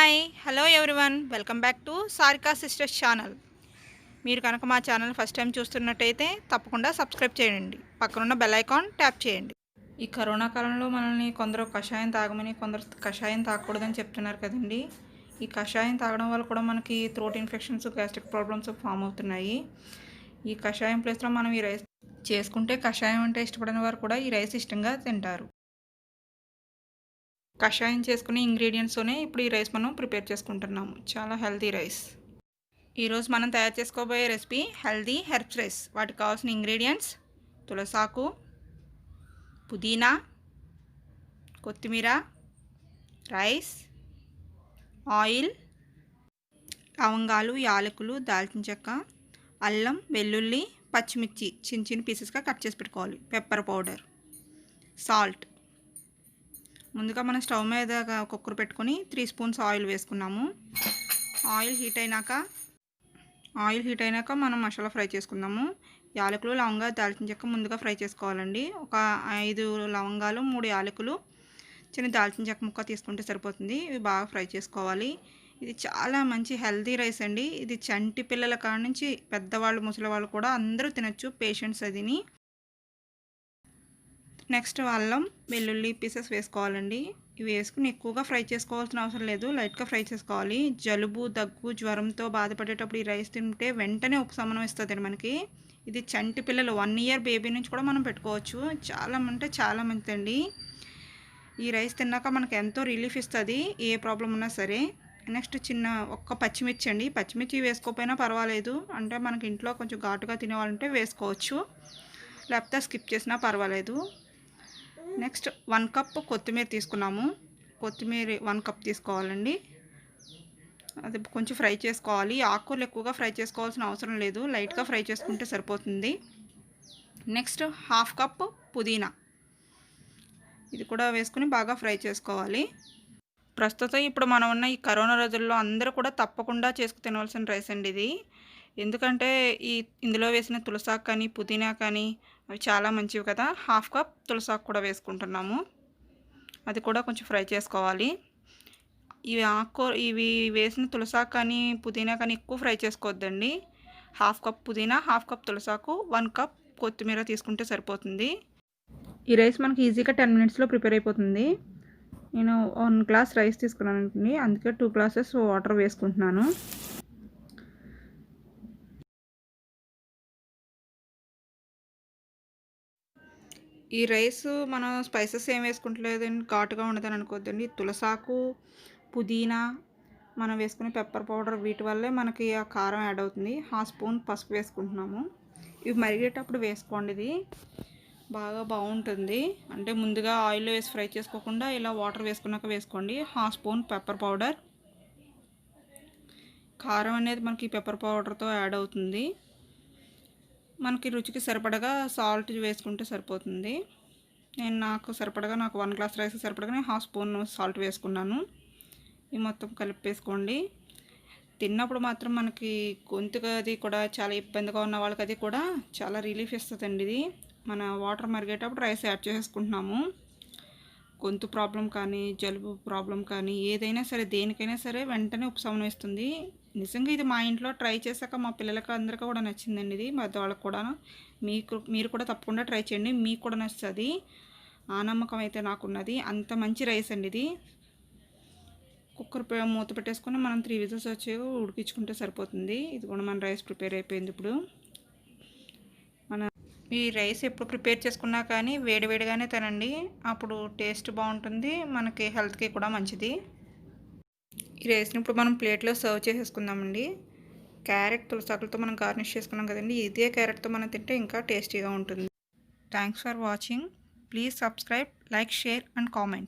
Hi hello everyone welcome back to Sarika sisters channel. మీరు కనుక మా ఛానల్ ఫస్ట్ టైం చూస్తున్నట్టయితే తప్పకుండా సబ్స్క్రైబ్ చేయండి, పక్కనున్న బెల్ ఐకాన్ ట్యాప్ చేయండి. ఈ కరోనా కాలంలో మనల్ని కొందరు కషాయం తాగమని, కొందరు కషాయం తాగకూడదని చెప్తున్నారు కదండి. ఈ కషాయం తాగడం వల్ల కూడా మనకి throat infections, gastric problems form అవుతున్నాయి. ఈ కషాయం ప్లేస్లో మనం ఈ రైస్ చేసుకుంటే, కషాయం అంటే ఇష్టపడిన వారు కూడా ఈ రైస్ ఇష్టంగా తింటారు. కషాయం చేసుకునే ఇంగ్రీడియంట్స్తోనే ఇప్పుడు ఈ రైస్ మనం ప్రిపేర్ చేసుకుంటున్నాము. చాలా హెల్తీ రైస్. ఈరోజు మనం తయారు చేసుకోబోయే రెసిపీ హెల్తీ హెర్బ్స్ రైస్. వాటికి కావాల్సిన ఇంగ్రీడియంట్స్: తులసాకు, పుదీనా, కొత్తిమీర, రైస్, ఆయిల్, లవంగాలు, యాలకులు, దాల్చిన చెక్క, అల్లం, వెల్లుల్లి, పచ్చిమిర్చి చిన్న చిన్న పీసెస్గా కట్ చేసి పెట్టుకోవాలి, పెప్పర్ పౌడర్, సాల్ట్. ముందుగా మనం స్టవ్ మీద కుక్కర్ పెట్టుకొని 3 స్పూన్స్ ఆయిల్ వేసుకున్నాము. ఆయిల్ హీట్ అయినాక మనం మసాలా ఫ్రై చేసుకుందాము. యాలకులు, లవంగాలు, దాల్చిన చెక్క ముందుగా ఫ్రై చేసుకోవాలండి. ఒక 5 లవంగాలు, 3 యాలకులు, చిన్న దాల్చిన చెక్క ముక్క తీసుకుంటే సరిపోతుంది. ఇవి బాగా ఫ్రై చేసుకోవాలి. ఇది చాలా మంచి హెల్తీ రైస్ అండి. ఇది చంటి పిల్లల కాడ నుంచి పెద్దవాళ్ళు, ముసలి వాళ్ళు కూడా అందరూ తినచ్చు, పేషెంట్స్ అదిని. నెక్స్ట్ అల్లం, వెల్లుల్లి పీసెస్ వేసుకోవాలండి. ఇవి వేసుకుని ఎక్కువగా ఫ్రై చేసుకోవాల్సిన అవసరం లేదు, లైట్గా ఫ్రై చేసుకోవాలి. జలుబు, దగ్గు, జ్వరంతో బాధపడేటప్పుడు ఈ రైస్ తింటే వెంటనే ఉపశమనం ఇస్తుంది మనకి. ఇది చంటి పిల్లలు 1 ఇయర్ బేబీ నుంచి కూడా మనం పెట్టుకోవచ్చు. చాలా అంటే చాలా మంచిదండి. ఈ రైస్ తిన్నాక మనకు ఎంతో రిలీఫ్ ఇస్తుంది, ఏ ప్రాబ్లం ఉన్నా సరే. నెక్స్ట్ ఒక్క పచ్చిమిర్చి అండి. పచ్చిమిర్చి వేసుకోకపోయినా పర్వాలేదు, అంటే మనకి ఇంట్లో కొంచెం ఘాటుగా తినేవాళ్ళంటే వేసుకోవచ్చు, లేకపోతే స్కిప్ చేసినా పర్వాలేదు. నెక్స్ట్ 1 కప్ కొత్తిమీర తీసుకున్నాము. కొత్తిమీర 1 కప్ తీసుకోవాలండి. అది కొంచెం ఫ్రై చేసుకోవాలి. ఆకుకూరలు ఎక్కువగా ఫ్రై చేసుకోవాల్సిన అవసరం లేదు, లైట్గా ఫ్రై చేసుకుంటే సరిపోతుంది. నెక్స్ట్ 1/2 కప్ పుదీనా, ఇది కూడా వేసుకుని బాగా ఫ్రై చేసుకోవాలి. ప్రస్తుతం ఇప్పుడు మనం ఉన్న ఈ కరోనా రోజుల్లో అందరూ కూడా తప్పకుండా చేసుకు తినవలసిన రైస్ అండి ఇది. ఎందుకంటే ఇందులో వేసిన తులసాకు కానీ, పుదీనా కానీ అవి చాలా మంచివి కదా. 1/2 కప్ తులసాకు కూడా వేసుకుంటున్నాము. అది కూడా కొంచెం ఫ్రై చేసుకోవాలి. ఇవి వేసిన తులసాకు కానీ, పుదీనా కానీ ఎక్కువ ఫ్రై చేసుకోవద్దండి. 1/2 కప్ పుదీనా, 1/2 కప్ తులసాకు, 1 కప్ కొత్తిమీర తీసుకుంటే సరిపోతుంది. ఈ రైస్ మనకి ఈజీగా 10 మినిట్స్లో ప్రిపేర్ అయిపోతుంది. నేను 1 గ్లాస్ రైస్ తీసుకున్నానండి, అందుకే 2 గ్లాసెస్ వాటర్ వేసుకుంటున్నాను. ఈ రైస్ మనం స్పైసెస్ ఏం వేసుకుంటలేదండి, ఘాటుగా ఉండదని అనుకోవద్దండి. తులసాకు, పుదీనా, మనం వేసుకునే పెప్పర్ పౌడర్, వీటి వల్లే మనకి ఆ కారం యాడ్ అవుతుంది. 1/2 స్పూన్ పసుపు వేసుకుంటున్నాము. ఇవి మరిగేటప్పుడు వేసుకోండి, ఇది బాగా బాగుంటుంది. అంటే ముందుగా ఆయిల్లో వేసి ఫ్రై చేసుకోకుండా ఇలా వాటర్ వేసుకున్నాక వేసుకోండి. 1/2 స్పూన్ పెప్పర్ పౌడర్. కారం అనేది మనకి పెప్పర్ పౌడర్తో యాడ్ అవుతుంది. మనకి రుచికి సరిపడగా సాల్ట్ వేసుకుంటే సరిపోతుంది. నాకు 1 గ్లాస్ రైస్ సరిపడగా నేను 1/2 స్పూన్ సాల్ట్ వేసుకున్నాను. ఇవి మొత్తం కలిపేసుకోండి. తిన్నప్పుడు మాత్రం మనకి గొంతుగా అది కూడా చాలా ఇబ్బందిగా ఉన్న వాళ్ళకి అది కూడా చాలా రిలీఫ్ ఇస్తుందండి. ఇది మన వాటర్ మరిగేటప్పుడు రైస్ యాడ్ చేసుకుంటున్నాము. గొంతు ప్రాబ్లం కానీ, జలుబు ప్రాబ్లం కానీ, ఏదైనా సరే, దేనికైనా సరే వెంటనే ఉపశమనం ఇస్తుంది. నిజంగా ఇది మా ఇంట్లో ట్రై చేశాక మా పిల్లలకి అందరికీ కూడా నచ్చిందండి. ఇది పెద్దవాళ్ళకి కూడా. మీరు కూడా తప్పకుండా ట్రై చేయండి, మీకు కూడా నచ్చుతుంది. ఆ నమ్మకం అయితే నాకున్నది. అంత మంచి రైస్ అండి ఇది. కుక్కర్ మూత పెట్టేసుకొని మనం 3 విజిల్స్ వచ్చి ఉడికించుకుంటే సరిపోతుంది. ఇది కూడా మన రైస్ ప్రిపేర్ అయిపోయింది. ఇప్పుడు ఈ రైస్ ఎప్పుడు ప్రిపేర్ చేసుకున్నా కానీ వేడివేడిగానే తినండి, అప్పుడు టేస్ట్ బాగుంటుంది, మనకి హెల్త్కి కూడా మంచిది. ఈ రైస్ని ఇప్పుడు మనం ప్లేట్లో సర్వ్ చేసేసుకుందామండి. క్యారెట్, తులసాకులతో మనం గార్నిష్ చేసుకున్నాం కదండి, ఇదే క్యారెట్తో మనం తింటే ఇంకా టేస్టీగా ఉంటుంది. Thanks for watching. Please subscribe, like, share and comment.